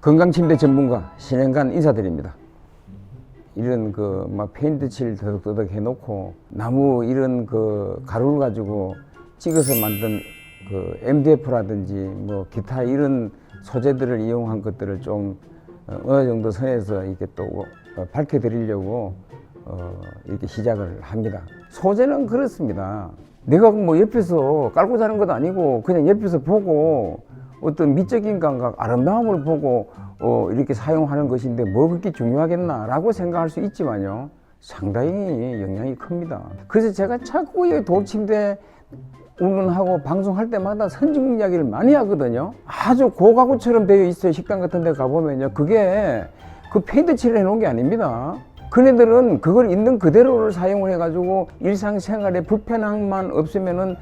건강침대 전문가 신현관 인사드립니다. 이런 막 페인트 칠 더덕더덕 해놓고 나무 이런 가루를 가지고 찍어서 만든 MDF라든지 뭐 기타 이런 소재들을 이용한 것들을 좀 어느 정도 선에서 이렇게 또 밝혀드리려고 이렇게 시작을 합니다. 소재는 그렇습니다. 내가 뭐 옆에서 깔고 자는 것도 아니고 그냥 옆에서 보고 어떤 미적인 감각, 아름다움을 보고 이렇게 사용하는 것인데 뭐 그렇게 중요하겠나라고 생각할 수 있지만요, 상당히 영향이 큽니다. 그래서 제가 자꾸 이 돌침대 운운하고 방송할 때마다 선진국 이야기를 많이 하거든요. 아주 고가구처럼 되어 있어요. 식당 같은 데 가보면요, 그게 그 페인트 칠을 해놓은 게 아닙니다. 그네들은 그걸 있는 그대로를 사용을 해가지고 일상생활에 불편함만 없으면은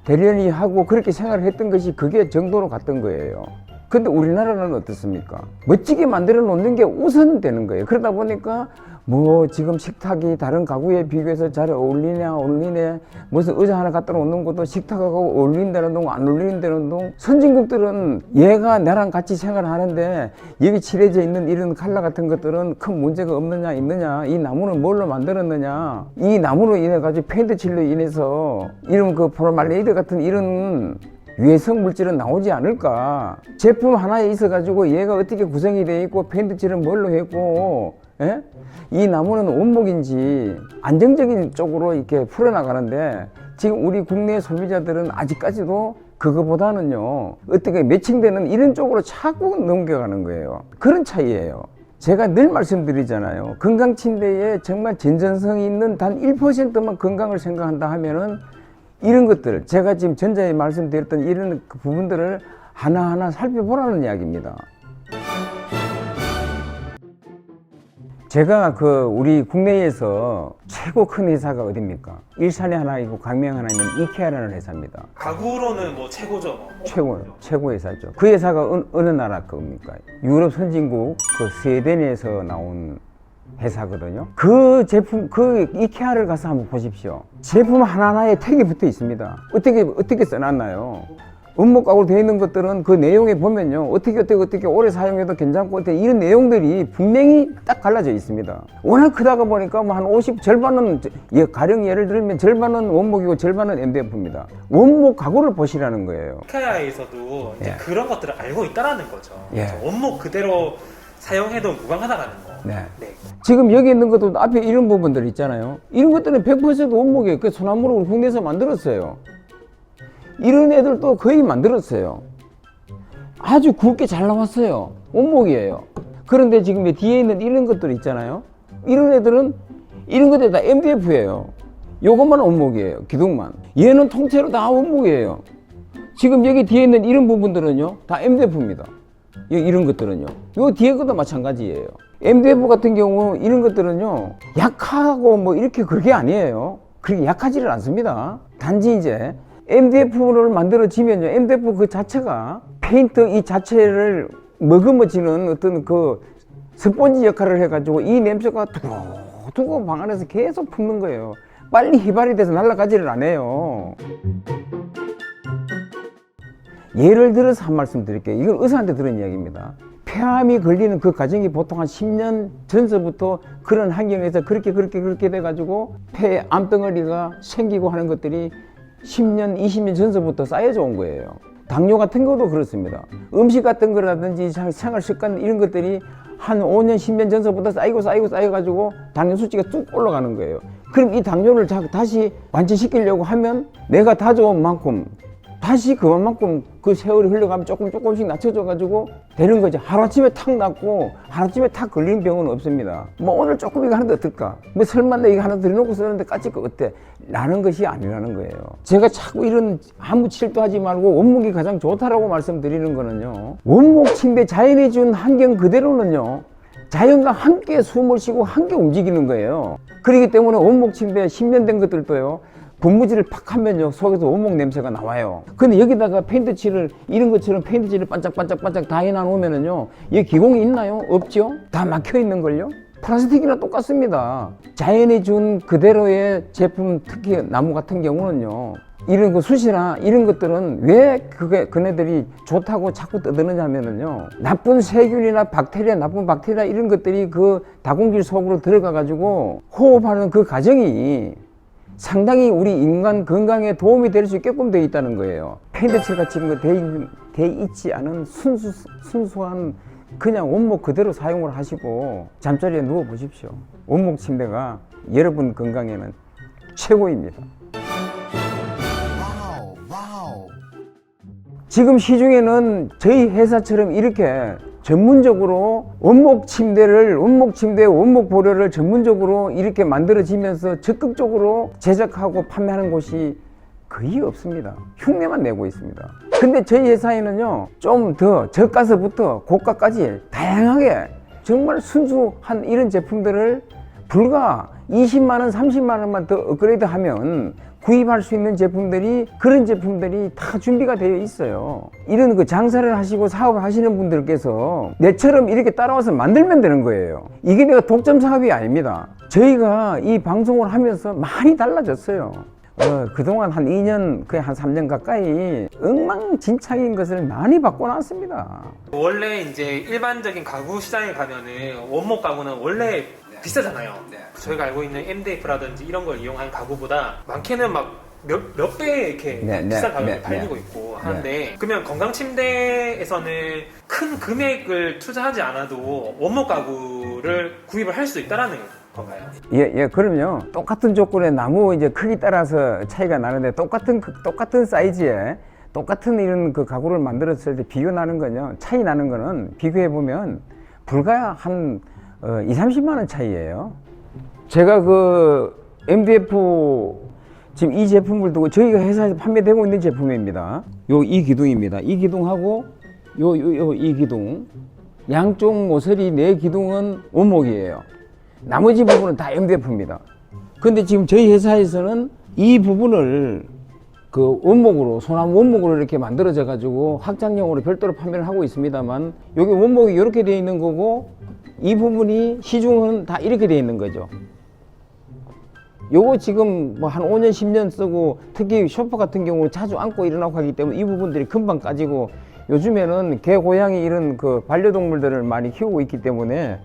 대련히 하고 그렇게 생활을 했던 것이 그게 정도로 갔던 거예요. 근데 우리나라는 어떻습니까? 멋지게 만들어 놓는 게 우선 되는 거예요. 그러다 보니까 뭐 지금 식탁이 다른 가구에 비교해서 잘 어울리냐 어울리네, 무슨 의자 하나 갖다 놓는 것도 식탁하고 어울린다는 동 안 어울린다는 동. 선진국들은 얘가 나랑 같이 생활하는데 여기 칠해져 있는 이런 컬러 같은 것들은 큰 문제가 없느냐 있느냐, 이 나무는 뭘로 만들었느냐, 이 나무로 인해 가지고 페인트 칠로 인해서 이런 포르말데이드 같은 이런 유해성 물질은 나오지 않을까. 제품 하나에 있어 가지고 얘가 어떻게 구성이 되어 있고 페인트 칠은 뭘로 했고, 예? 이 나무는 원목인지 안정적인 쪽으로 이렇게 풀어나가는데 지금 우리 국내 소비자들은 아직까지도 그거보다는요, 어떻게 매칭되는 이런 쪽으로 자꾸 넘겨가는 거예요. 그런 차이예요. 제가 늘 말씀드리잖아요. 건강침대에 정말 진전성이 있는 단 1%만 건강을 생각한다 하면은 이런 것들, 제가 지금 전자에 말씀드렸던 이런 부분들을 하나하나 살펴보라는 이야기입니다. 제가 우리 국내에서 최고 큰 회사가 어디입니까? 일산에 하나 있고 광명에 하나 있는 이케아라는 회사입니다. 가구로는 뭐 최고죠. 최고 회사죠. 그 회사가 어느 나라 겁니까? 유럽 선진국 스웨덴에서 나온 회사거든요. 그 제품, 이케아를 가서 한번 보십시오. 제품 하나하나에 택이 붙어 있습니다. 어떻게 써놨나요? 원목 가구로 되어 있는 것들은 그 내용에 보면요, 어떻게 오래 사용해도 괜찮고 이런 내용들이 분명히 딱 갈라져 있습니다. 워낙 크다가 보니까 뭐 한 50, 절반은, 가령 예를 들면 절반은 원목이고 절반은 MDF입니다. 원목 가구를 보시라는 거예요. 이케아에서도 이제 예. 그런 것들을 알고 있다라는 거죠. 예. 원목 그대로 사용해도 무방하다라는 거. 네. 네. 지금 여기 있는 것도 앞에 이런 부분들 있잖아요. 이런 것들은 100% 원목이에요. 그 소나무로 국내에서 만들었어요. 이런 애들도 거의 만들었어요. 아주 굵게 잘 나왔어요. 원목이에요. 그런데 지금 뒤에 있는 이런 것들 있잖아요. 이런 애들은 이런 것들이 다 MDF예요. 요것만 원목이에요. 기둥만. 얘는 통째로 다 원목이에요. 지금 여기 뒤에 있는 이런 부분들은요, 다 MDF입니다. 이런 것들은요. 요 뒤에 것도 마찬가지예요. MDF 같은 경우 이런 것들은요, 약하고 뭐 이렇게 그렇게 아니에요. 그렇게 약하지를 않습니다. 단지 이제 MDF를 만들어지면요, MDF 그 자체가 페인트 이 자체를 머금어지는 어떤 스펀지 역할을 해가지고 이 냄새가 두고 방 안에서 계속 품는 거예요. 빨리 휘발이 돼서 날아가지를 않아요. 예를 들어서 한 말씀 드릴게요. 이건 의사한테 들은 이야기입니다. 폐암이 걸리는 그 과정이 보통 한 10년 전서부터 그런 환경에서 그렇게 돼가지고 폐 암덩어리가 생기고 하는 것들이 10년, 20년 전서부터 쌓여져 온 거예요. 당뇨 같은 것도 그렇습니다. 음식 같은 거라든지 생활 습관 이런 것들이 한 5년, 10년 전서부터 쌓여가지고 당뇨 수치가 쭉 올라가는 거예요. 그럼 이 당뇨를 다시 완치시키려고 하면 내가 다져온 만큼 다시 그만큼 그 세월이 흘러가면 조금씩 낮춰져가지고 되는 거죠. 하루아침에 탁 낫고 하루아침에 탁 걸리는 병은 없습니다. 뭐 오늘 조금 이거 하는데 어떨까? 뭐 설마 내가 이거 하나 들여놓고 쓰는데 까짓 거 어때? 라는 것이 아니라는 거예요. 제가 자꾸 이런 아무 칠도 하지 말고 원목이 가장 좋다라고 말씀드리는 거는요, 원목 침대 자연이 준 환경 그대로는요, 자연과 함께 숨을 쉬고 함께 움직이는 거예요. 그렇기 때문에 원목 침대 10년 된 것들도요, 분무질을 팍 하면요, 속에서 원목 냄새가 나와요. 근데 여기다가 페인트 칠을 이런 것처럼 페인트 칠을 반짝반짝 다 해놔놓으면은요, 여기 기공이 있나요? 없죠? 다 막혀 있는걸요? 플라스틱이나 똑같습니다. 자연이 준 그대로의 제품, 특히 나무 같은 경우는요, 이런 그 숯이나 이런 것들은 왜 그네들이 좋다고 자꾸 떠드느냐면요. 나쁜 세균이나 박테리아, 나쁜 박테리아 이런 것들이 그 다공질 속으로 들어가 가지고 호흡하는 그 과정이 상당히 우리 인간 건강에 도움이 될 수 있게끔 되어 있다는 거예요. 페인트칠 같이 돼 있지 않은 순수한 그냥 원목 그대로 사용을 하시고 잠자리에 누워 보십시오. 원목 침대가 여러분 건강에는 최고입니다. 지금 시중에는 저희 회사처럼 이렇게 전문적으로 원목 침대, 원목 보려를 전문적으로 이렇게 만들어지면서 적극적으로 제작하고 판매하는 곳이 거의 없습니다. 흉내만 내고 있습니다. 근데 저희 회사에는요, 좀 더 저가서부터 고가까지 다양하게 정말 순수한 이런 제품들을 불과 20만 원, 30만 원만 더 업그레이드 하면 구입할 수 있는 제품들이, 그런 제품들이 다 준비가 되어 있어요. 이런 그 장사를 하시고 사업을 하시는 분들께서 내처럼 이렇게 따라와서 만들면 되는 거예요. 이게 내가 독점 사업이 아닙니다. 저희가 이 방송을 하면서 많이 달라졌어요. 그동안 한 2년, 거의 한 3년 가까이 엉망진창인 것을 많이 바꿔놨습니다. 원래 이제 일반적인 가구 시장에 가면은 원목 가구는 원래 비싸잖아요. 저희가 알고 있는 MDF라든지 이런 걸 이용한 가구보다 많게는 막 몇 배 이렇게 비싼 가격에 팔리고 있고 하는데, 그러면 건강침대에서는 큰 금액을 투자하지 않아도 원목 가구를 구입을 할 수 있다라는 건가요? 예, 그럼요. 똑같은 조건의 나무 이제 크기 따라서 차이가 나는데 똑같은 사이즈에 똑같은 이런 그 가구를 만들었을 때 비교 나는 거요. 차이 나는 거는 비교해 보면 불과 한 20-30만 원 차이예요. 제가 그 MDF 지금 이 제품을 두고 저희가 회사에서 판매되고 있는 제품입니다. 이 기둥입니다. 이 기둥하고 이 기둥, 양쪽 모서리 네 기둥은 원목이에요. 나머지 부분은 다 MDF입니다. 근데 지금 저희 회사에서는 이 부분을 그 원목으로, 소나무 원목으로 이렇게 만들어져 가지고 확장형으로 별도로 판매를 하고 있습니다만, 여기 원목이 이렇게 되어 있는 거고 이 부분이 시중은 다 이렇게 되어 있는 거죠. 요거 지금 뭐 한 5년 10년 쓰고, 특히 쇼파 같은 경우는 자주 안고 일어나고 하기 때문에 이 부분들이 금방 까지고, 요즘에는 개, 고양이 이런 그 반려동물들을 많이 키우고 있기 때문에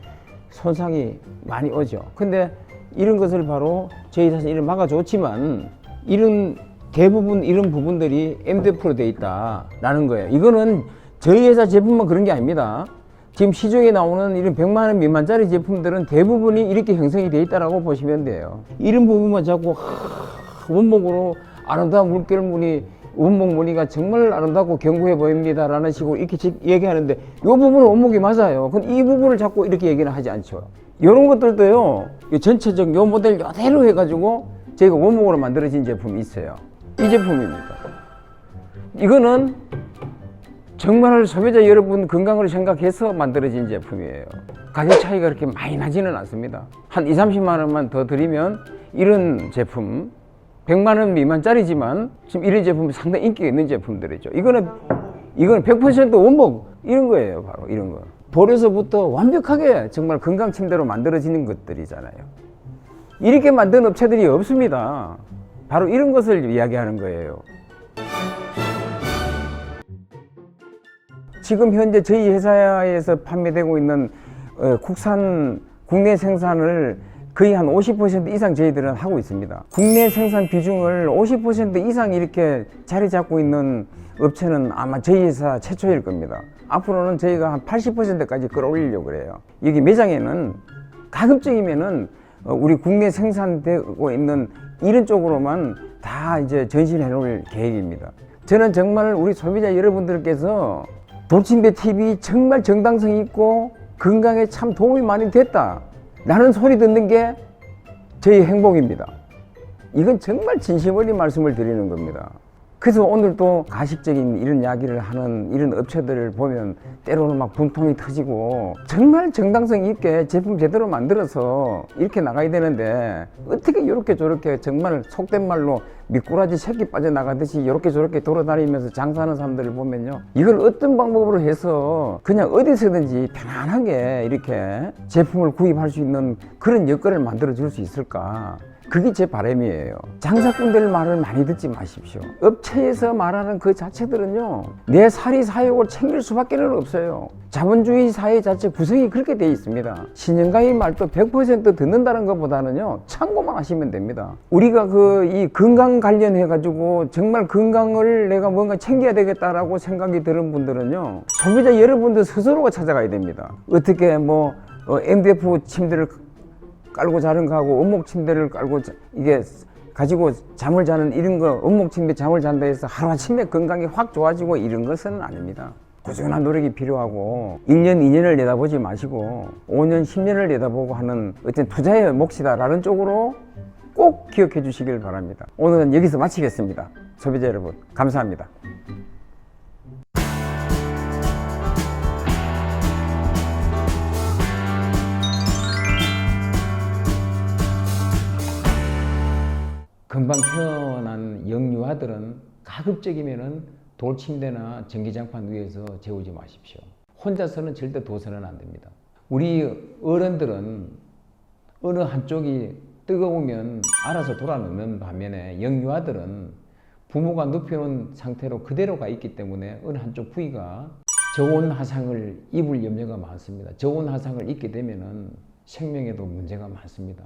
손상이 많이 오죠. 근데 이런 것을 바로 저희 사실 이런 막아줬지만, 이런 대부분 이런 부분들이 MDF로 되어 있다라는 거예요. 이거는 저희 회사 제품만 그런 게 아닙니다. 지금 시중에 나오는 이런 100만 원 미만짜리 제품들은 대부분이 이렇게 형성이 되어 있다고 보시면 돼요. 이런 부분만 자꾸 원목으로 아름다운 물결무늬, 원목 무늬가 정말 아름답고 견고해 보입니다 라는 식으로 이렇게 얘기하는데, 이 부분은 원목이 맞아요. 근데 이 부분을 자꾸 이렇게 얘기는 하지 않죠. 이런 것들도요, 전체적 요 모델 이대로 해가지고 저희가 원목으로 만들어진 제품이 있어요. 이 제품입니다. 이거는 정말 소비자 여러분 건강을 생각해서 만들어진 제품이에요. 가격 차이가 그렇게 많이 나지는 않습니다. 한 20-30만 원만 더 드리면 이런 제품, 100만 원 미만짜리지만 지금 이런 제품이 상당히 인기가 있는 제품들이죠. 이거는 100% 원목 이런 거예요. 바로 이런 거. 볼에서부터 완벽하게 정말 건강 침대로 만들어지는 것들이잖아요. 이렇게 만든 업체들이 없습니다. 바로 이런 것을 이야기하는 거예요. 지금 현재 저희 회사에서 판매되고 있는 국내 생산을 거의 한 50% 이상 저희들은 하고 있습니다. 국내 생산 비중을 50% 이상 이렇게 자리 잡고 있는 업체는 아마 저희 회사 최초일 겁니다. 앞으로는 저희가 한 80%까지 끌어올리려고 그래요. 여기 매장에는 가급적이면은 우리 국내 생산되고 있는 이런 쪽으로만 다 이제 전시해 놓을 계획입니다. 저는 정말 우리 소비자 여러분들께서 돌침대 TV 정말 정당성 있고 건강에 참 도움이 많이 됐다 라는 소리 듣는 게 저희 행복입니다. 이건 정말 진심 어린 말씀을 드리는 겁니다. 그래서 오늘 또 가식적인 이런 이야기를 하는 이런 업체들을 보면 때로는 막 분통이 터지고, 정말 정당성 있게 제품 제대로 만들어서 이렇게 나가야 되는데 어떻게 이렇게 저렇게 정말 속된 말로 미꾸라지 새끼 빠져나가듯이 이렇게 저렇게 돌아다니면서 장사하는 사람들을 보면요, 이걸 어떤 방법으로 해서 그냥 어디서든지 편안하게 이렇게 제품을 구입할 수 있는 그런 여건을 만들어 줄 수 있을까, 그게 제 바람이에요. 장사꾼들 말을 많이 듣지 마십시오. 업체에서 말하는 그 자체들은요, 내 사리 사욕을 챙길 수밖에 없어요. 자본주의 사회 자체 구성이 그렇게 돼 있습니다. 신영가의 말도 100% 듣는다는 것보다는요, 참고만 하시면 됩니다. 우리가 이 건강 관련해 가지고 정말 건강을 내가 뭔가 챙겨야 되겠다라고 생각이 드는 분들은요, 소비자 여러분들 스스로가 찾아가야 됩니다. 어떻게 MDF 침대를 깔고 자는 거하고 원목 침대를 깔고 이게 가지고 잠을 자는 이런 거, 원목 침대 잠을 잔다 해서 하루아침에 건강이 확 좋아지고 이런 것은 아닙니다. 꾸준한 노력이 필요하고 1년, 2년을 내다보지 마시고 5년, 10년을 내다보고 하는 어떤 투자의 몫이다라는 쪽으로 꼭 기억해 주시길 바랍니다. 오늘은 여기서 마치겠습니다. 소비자 여러분, 감사합니다. 금방 태어난 영유아들은 가급적이면은 돌침대나 전기장판 위에서 재우지 마십시오. 혼자서는 절대 둬서는 안 됩니다. 우리 어른들은 어느 한쪽이 뜨거우면 알아서 돌아놓는 반면에 영유아들은 부모가 눕혀놓은 상태로 그대로 가 있기 때문에 어느 한쪽 부위가 저온 화상을 입을 염려가 많습니다. 저온 화상을 입게 되면은 생명에도 문제가 많습니다.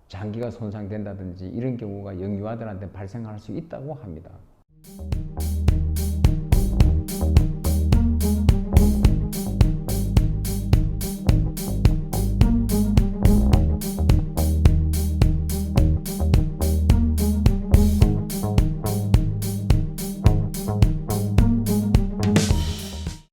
장기가 손상된다든지 이런 경우가 영유아들한테 발생할 수 있다고 합니다.